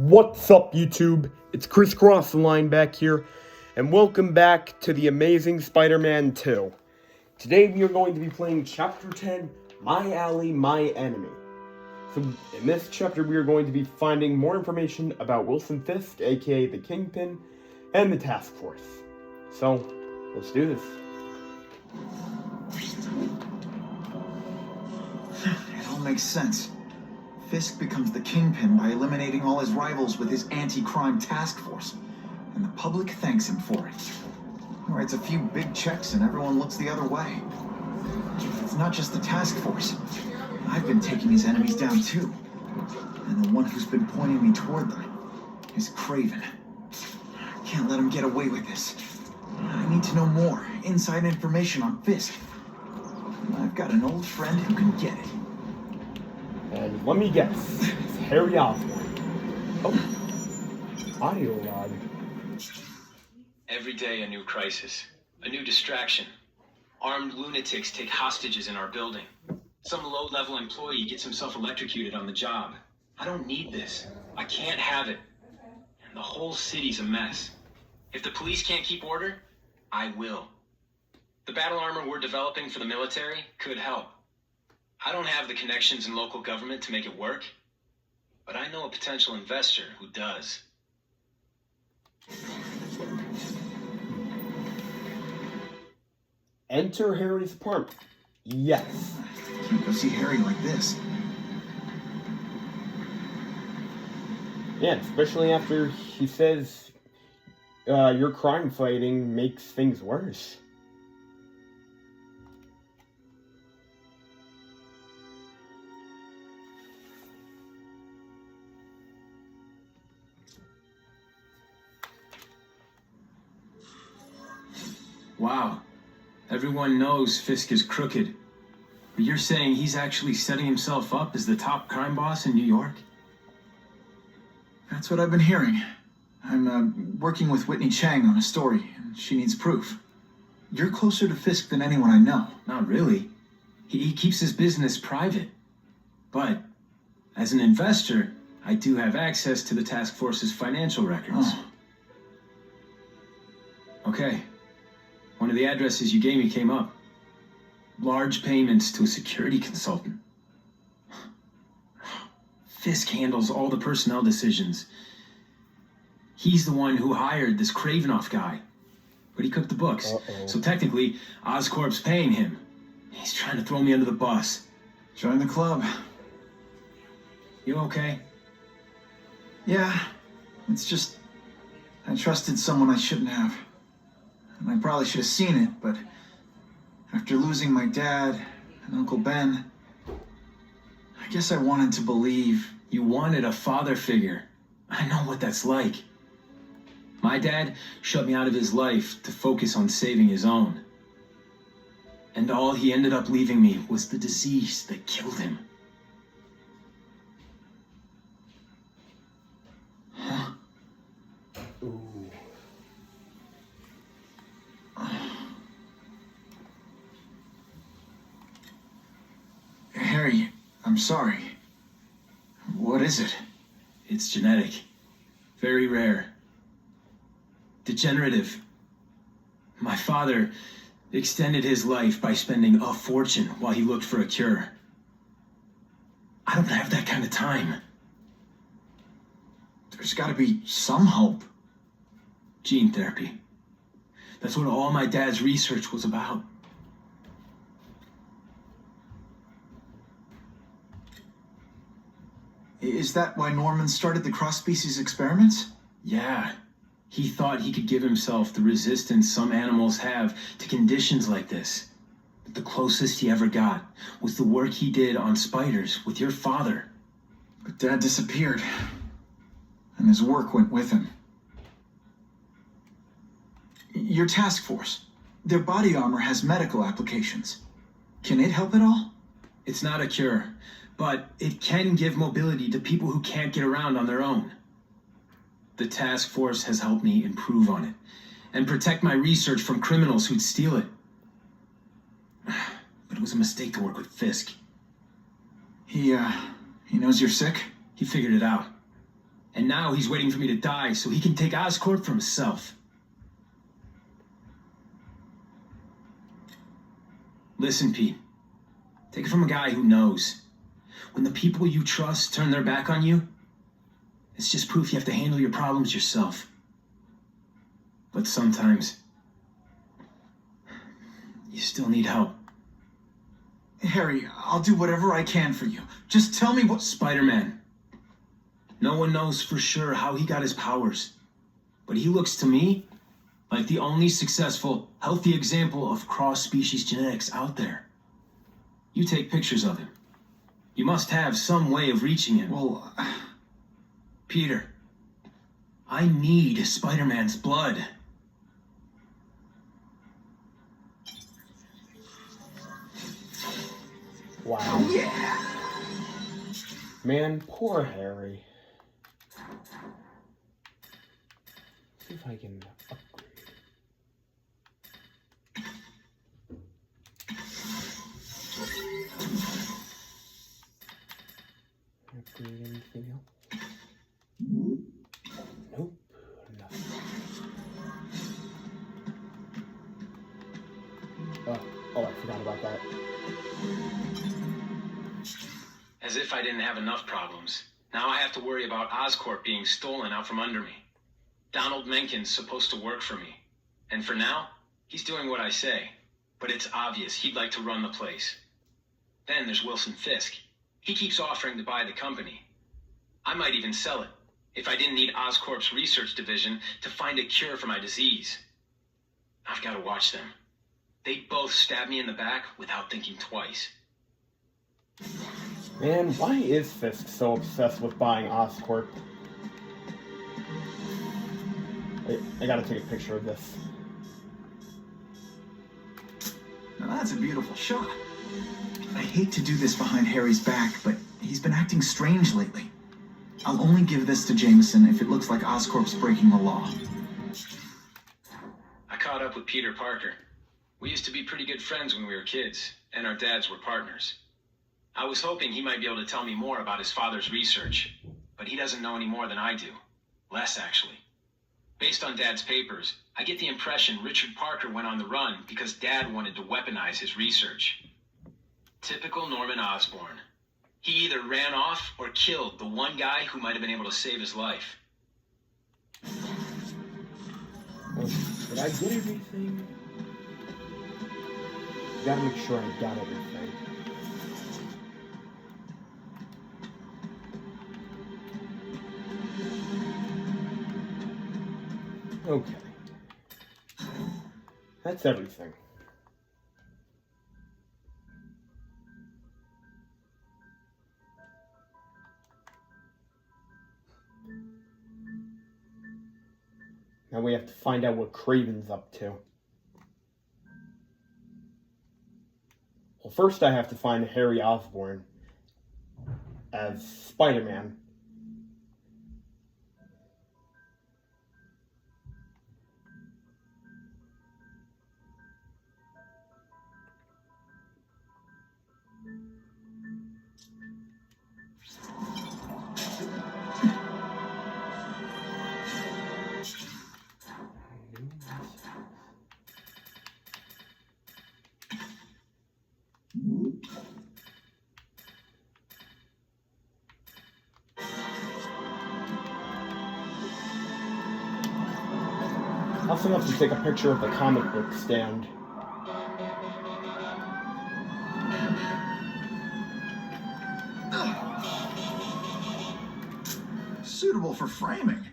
What's up, YouTube? It's Crisscross the Line back here, and welcome back to The Amazing Spider-Man 2. Today we are going to be playing Chapter 10, My Alley, My Enemy. So in this chapter we are going to be finding more information about Wilson Fisk, aka the Kingpin, and the Task Force. So, let's do this. It all makes sense. Fisk becomes the Kingpin by eliminating all his rivals with his anti-crime task force, and the public thanks him for it. He writes a few big checks and everyone looks the other way. It's not just the task force. I've been taking his enemies down too. And the one who's been pointing me toward them is Kraven. I can't let him get away with this. I need to know more, inside information on Fisk. I've got an old friend who can get it. And let me guess, it's Harry Osborn. Oh, audio log. Every day a new crisis, a new distraction. Armed lunatics take hostages in our building. Some low-level employee gets himself electrocuted on the job. I don't need this. I can't have it. And the whole city's a mess. If the police can't keep order, I will. The battle armor we're developing for the military could help. I don't have the connections in local government to make it work, but I know a potential investor who does. Enter Harry's apartment. Yes. Can't go see Harry like this. Yeah, especially after he says your crime fighting makes things worse. Wow. Everyone knows Fisk is crooked. But you're saying he's actually setting himself up as the top crime boss in New York? That's what I've been hearing. I'm working with Whitney Chang on a story, and she needs proof. You're closer to Fisk than anyone I know. Not really. He keeps his business private. But, as an investor, I do have access to the task force's financial records. Oh. Okay. One of the addresses you gave me came up. Large payments to a security consultant. Fisk handles all the personnel decisions. He's the one who hired this Kravenoff guy. But he cooked the books. So technically, Oscorp's paying him. He's trying to throw me under the bus. Join the club. You okay? Yeah, it's just I trusted someone I shouldn't have. And I probably should have seen it, but after losing my dad and Uncle Ben, I guess I wanted to believe. You wanted a father figure. I know what that's like. My dad shut me out of his life to focus on saving his own. And all he ended up leaving me was the disease that killed him. Huh? Ooh. Harry, I'm sorry. What is it? It's genetic. Very rare. Degenerative. My father extended his life by spending a fortune while he looked for a cure. I don't have that kind of time. There's got to be some hope. Gene therapy. That's what all my dad's research was about. Is that why Norman started the cross-species experiments? Yeah. He thought he could give himself the resistance some animals have to conditions like this. But the closest he ever got was the work he did on spiders with your father. But Dad disappeared, and his work went with him. Your task force, their body armor has medical applications. Can it help at all? It's not a cure, but it can give mobility to people who can't get around on their own. The task force has helped me improve on it and protect my research from criminals who'd steal it. But it was a mistake to work with Fisk. He knows you're sick? He figured it out. And now he's waiting for me to die so he can take Oscorp for himself. Listen, Pete. Take it from a guy who knows. When the people you trust turn their back on you, it's just proof you have to handle your problems yourself. But sometimes, you still need help. Harry, I'll do whatever I can for you. Just tell me what... Spider-Man. No one knows for sure how he got his powers. But he looks to me like the only successful, healthy example of cross-species genetics out there. You take pictures of him. You must have some way of reaching him. Well... Peter, I need Spider-Man's blood. Wow. Yeah! Man, poor Harry. See if I can upgrade. Upgrade anything else? Nope, nothing. Oh, I forgot about that. As if I didn't have enough problems. Now I have to worry about Oscorp being stolen out from under me. Donald Mencken's supposed to work for me. And for now, he's doing what I say. But it's obvious he'd like to run the place. Then there's Wilson Fisk. He keeps offering to buy the company. I might even sell it, if I didn't need Oscorp's research division to find a cure for my disease. I've got to watch them. They both stab me in the back without thinking twice. Man, why is Fisk so obsessed with buying Oscorp? Wait, I gotta take a picture of this. Now that's a beautiful shot. I hate to do this behind Harry's back, but he's been acting strange lately. I'll only give this to Jameson if it looks like Oscorp's breaking the law. I caught up with Peter Parker. We used to be pretty good friends when we were kids, and our dads were partners. I was hoping he might be able to tell me more about his father's research, but he doesn't know any more than I do. Less, actually. Based on Dad's papers, I get the impression Richard Parker went on the run because Dad wanted to weaponize his research. Typical Norman Osborn. He either ran off or killed the one guy who might have been able to save his life. Did I get everything? Gotta make sure I got everything. Okay. That's everything. Now we have to find out what Kraven's up to. Well, first I have to find Harry Osborn as Spider-Man. I also have to take a picture of the comic book stand. Suitable for framing.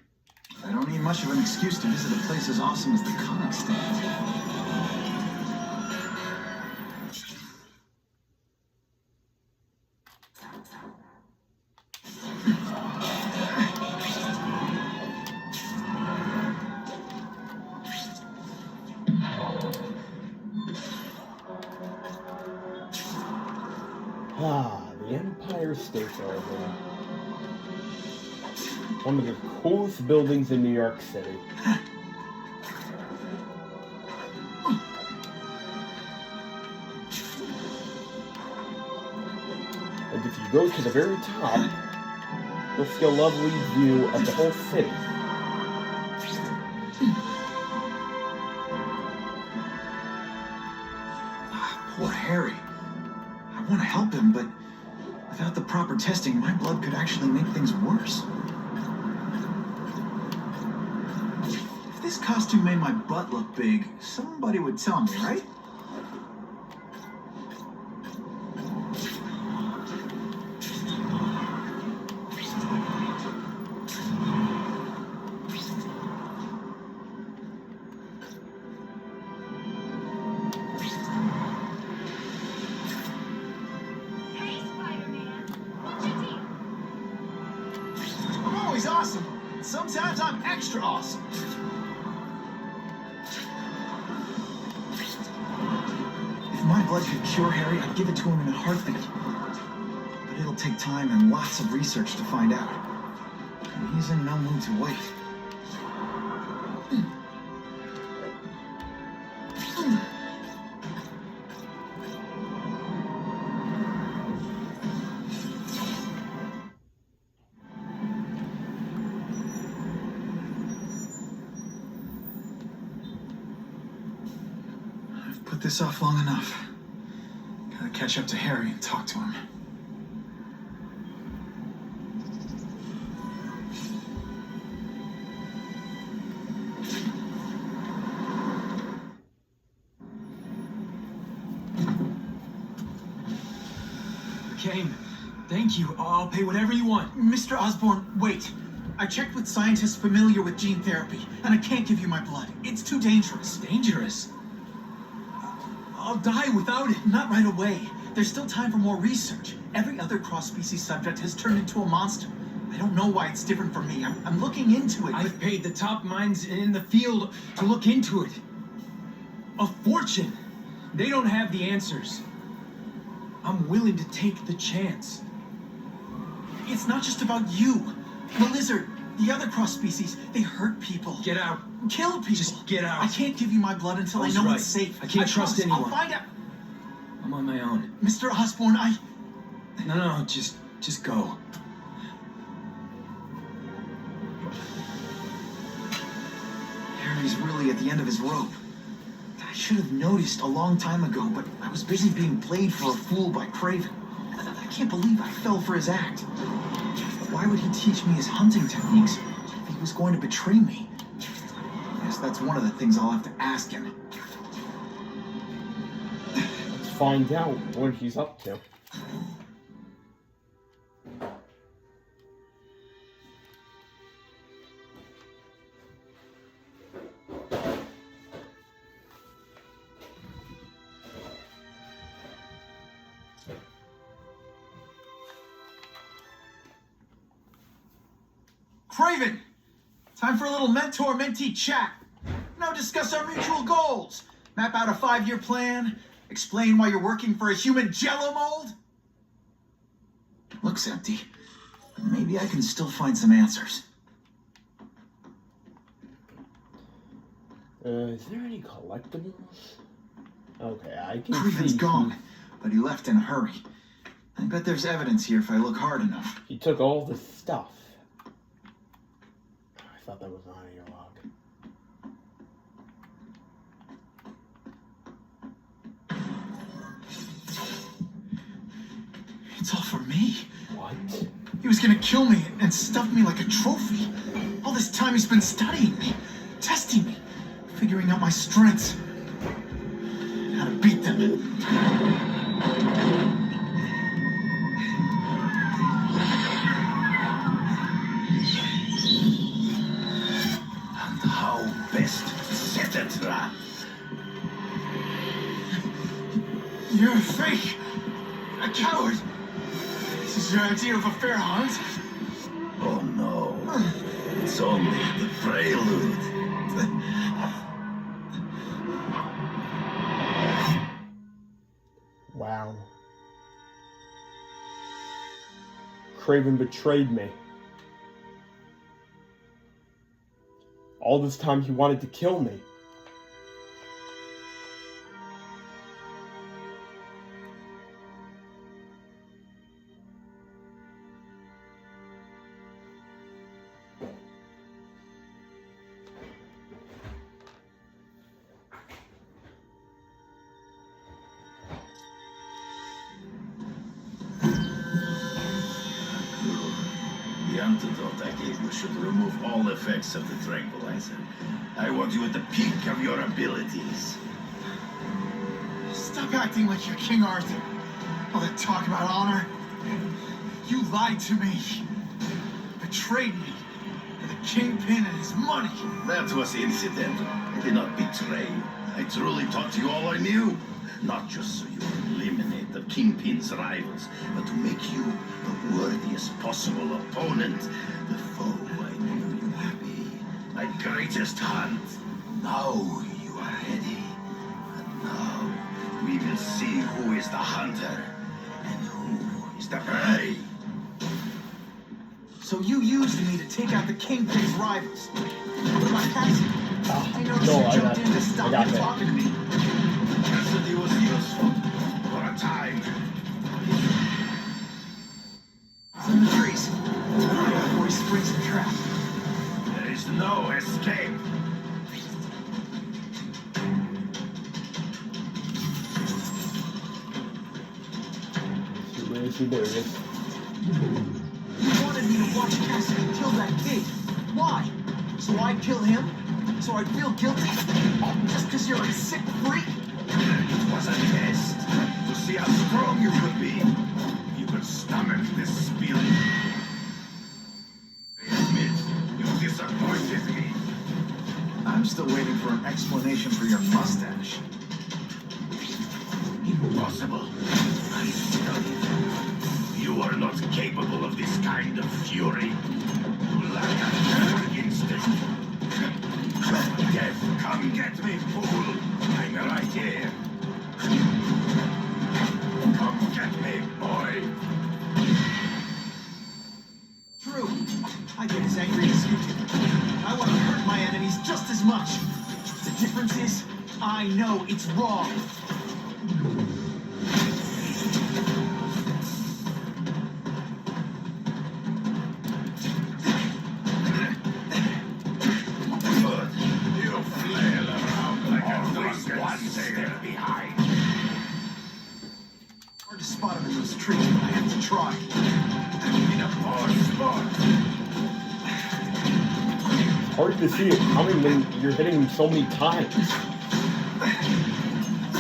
I don't need much of an excuse to visit a place as awesome as the comic stand. The Empire State Building. One of the coolest buildings in New York City. And if you go to the very top, You'll see a lovely view of the whole city. Poor Harry. I want to help him, but without the proper testing, my blood could actually make things worse. If this costume made my butt look big, somebody would tell me, right? I'm always awesome. Sometimes I'm extra awesome. If my blood could cure Harry, I'd give it to him in a heartbeat. But it'll take time and lots of research to find out. And he's in no mood to wait. I've put this off long enough. Gotta catch up to Harry and talk to him. Kane, thank you. I'll pay whatever you want. Mr. Osborn, wait. I checked with scientists familiar with gene therapy, and I can't give you my blood. It's too dangerous. Dangerous. I'll die without it. Not right away. There's still time for more research. Every other cross-species subject has turned into a monster. I don't know why it's different from me. I'm looking into it. I've paid the top minds in the field to look into it. A fortune. They don't have the answers. I'm willing to take the chance. It's not just about you. The lizard, the other cross-species, they hurt people. Get out. Kill people. Just get out. I can't give you my blood until I know right. it's safe. I can't trust promise. anyone. I'll find out. I'm on my own. Mr. Osborn, No, just go. Harry's really at the end of his rope. I should have noticed a long time ago, but I was busy being played for a fool by Kraven. I can't believe I fell for his act. Why would he teach me his hunting techniques if he was going to betray me? I guess that's one of the things I'll have to ask him. Let's find out what he's up to. Kraven! Time for a little mentor-mentee chat. Now discuss our mutual goals. Map out a 5-year plan. Explain why you're working for a human jello mold. Looks empty. Maybe I can still find some answers. Is there any collectibles? Okay, I can Kraven's see gone, but he left in a hurry. I bet there's evidence here if I look hard enough. he took all the stuff. I thought that was an audio log. It's all for me. What? He was gonna kill me and stuff me like a trophy. All this time he's been studying me, testing me, figuring out my strengths, how to beat them. And how best set a trap. You're a fake, a coward. This is your idea of a fair hunt? Oh no, it's only the prelude. Wow. Kraven betrayed me. All this time he wanted to kill me. antidote I gave you should remove all effects of the tranquilizer. I want you at the peak of your abilities. Stop acting like you're King Arthur. All that talk about honor. You lied to me. Betrayed me. For the Kingpin and his money. That was incidental. I did not betray you. I truly taught you all I knew. Not just so you would eliminate the Kingpin's rivals, but to make you the worthiest possible opponent. The foe I knew you would be. My greatest hunt. Now you are ready. And now we will see who is the hunter and who is the prey. So you used me to take out the Kingpin's rivals. What about Cassie? I noticed no, you I jumped got- in to stop I got him that. talking to me. Cassidy was useful for a time. It's in the trees. Before he springs the trap. There is no escape. Where is he? There he is. You wanted me to watch Cassidy kill that kid. Why? So I'd kill him? So I'd feel guilty? Just because you're a sick freak? It was a test to see how strong you could be. You could stomach this feeling. I admit, you disappointed me. I'm still waiting for an explanation for your mustache. Impossible. I studied. You are not capable of this kind of fury. You lack a killer instinct. Death, come get me, fool. I'm right here. Come get me, boy. True. I get as angry as you do. I want to hurt my enemies just as much. The difference is, I know it's wrong. Good. You flail around like a drunken one step behind. Hard to spot him in those trees, but I have to try. In a poor spot. Hard to see it coming when you're hitting him so many times.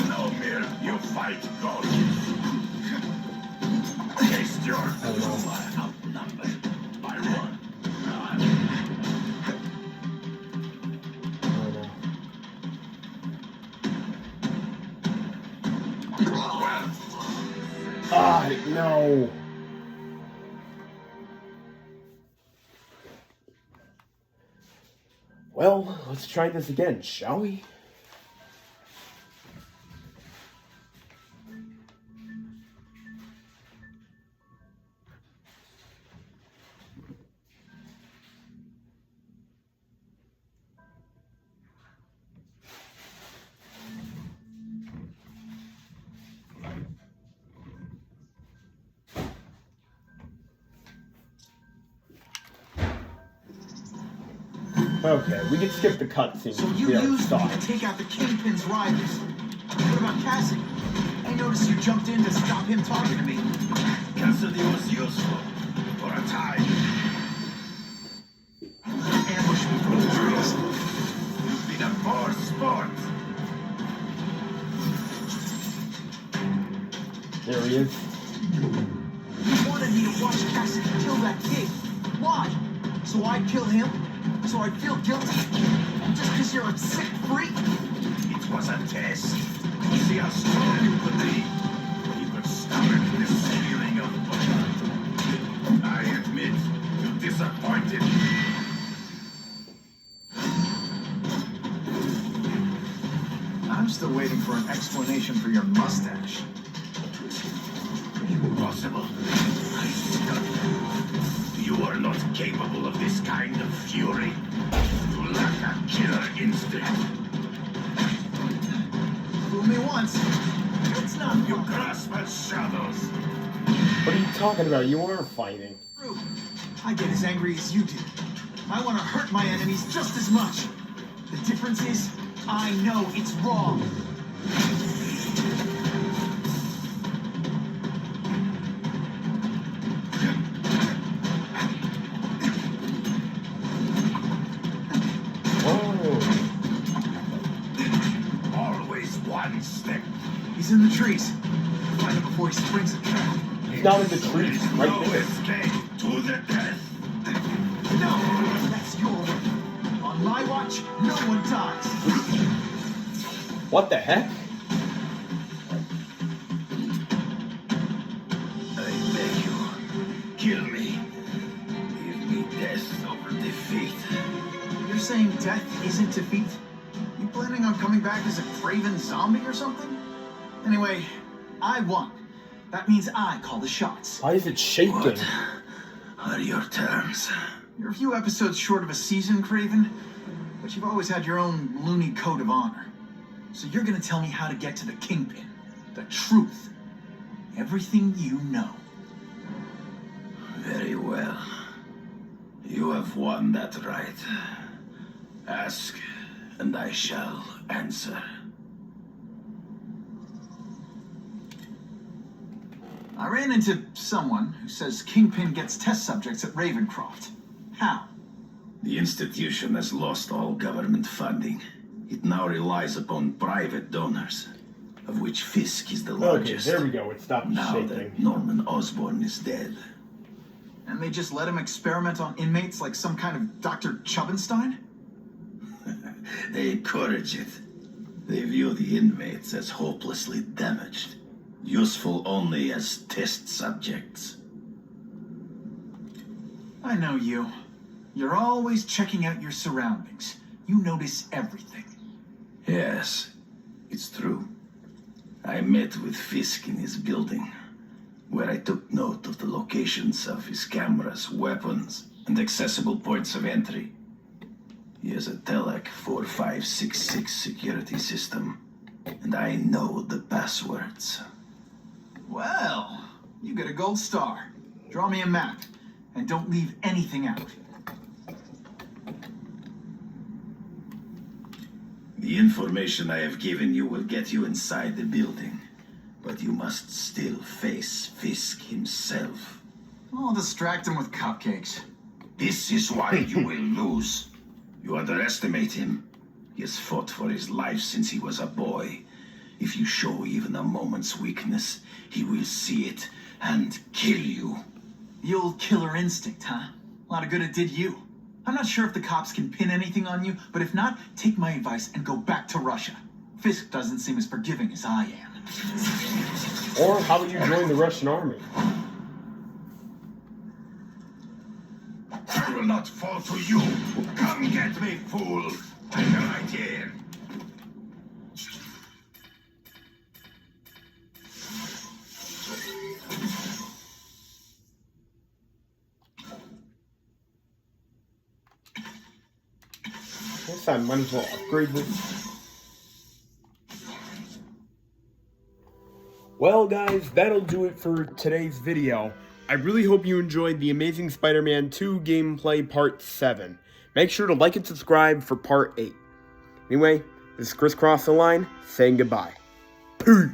No mere you fight ghosts. Taste your you are outnumbered by one. Well, Ah, no. Well, let's try this again, shall we? Okay, we can skip the cutscene. So you used me to take out the Kingpin's rivals. What about Cassidy? I noticed you jumped in to stop him talking to me. Cassidy was useful for a time. Ambush me from the trees. You've been a poor sport. There he is. You wanted me to watch Cassidy kill that kid. Why? So I'd kill him? So I'd feel guilty? Just because you're a sick freak? It was a test to see how strong you could be. You could stomach this feeling of blood. I admit, you disappointed me. I'm still waiting for an explanation for your mustache. Impossible. I studied. You are not capable of this kind of fury. You lack a killer instinct. Fool me once. It's not You grasp at shadows. What are you talking about? You are fighting. true. I get as angry as you do. I want to hurt my enemies just as much. The difference is, I know it's wrong. He's in the trees. Find him before he springs a trap. He's not in the trees, right No there. escape to the death. No! That's your way. On my watch, no one dies. What the heck? I beg you, kill me. Give me death over defeat. You're saying death isn't defeat? You planning on coming back as a kraven zombie or something? Anyway, I won. That means I call the shots. Why is it shaking? What are your terms? You're a few episodes short of a season, Kraven, but you've always had your own loony code of honor. So you're gonna tell me how to get to the Kingpin. The truth. Everything you know. Very well. You have won that right. Ask, and I shall answer. I ran into someone who says Kingpin gets test subjects at Ravencroft. How? The institution has lost all government funding. It now relies upon private donors, of which Fisk is the Okay, largest. there we go. It stopped Now shaking. that Norman Osborn is dead. And they just let him experiment on inmates like some kind of Dr. Chubbenstein? They encourage it. They view the inmates as hopelessly damaged, useful only as test subjects. I know you. You're always checking out your surroundings. You notice everything. Yes, it's true. I met with Fisk in his building, where I took note of the locations of his cameras, weapons, and accessible points of entry. He has a Telec 4566 security system, and I know the passwords. Well, you get a gold star. Draw me a map, and don't leave anything out. The information I have given you will get you inside the building, but you must still face Fisk himself. I'll distract him with cupcakes. This is why you will lose. You underestimate him. He has fought for his life since he was a boy. If you show even a moment's weakness, he will see it and kill you. The old killer instinct, huh? A lot of good it did you. I'm not sure if the cops can pin anything on you, but if not, take my advice and go back to Russia. Fisk doesn't seem as forgiving as I am. Or how about you join the Russian army? I will not fall to you. Come get me, fool. I'm right here. Next time, might as well upgrade this. Well, guys, that'll do it for today's video. I really hope you enjoyed the Amazing Spider-Man 2 gameplay part 7. Make sure to like and subscribe for part 8. Anyway, this is Chris Cross the Line, saying goodbye. Peace!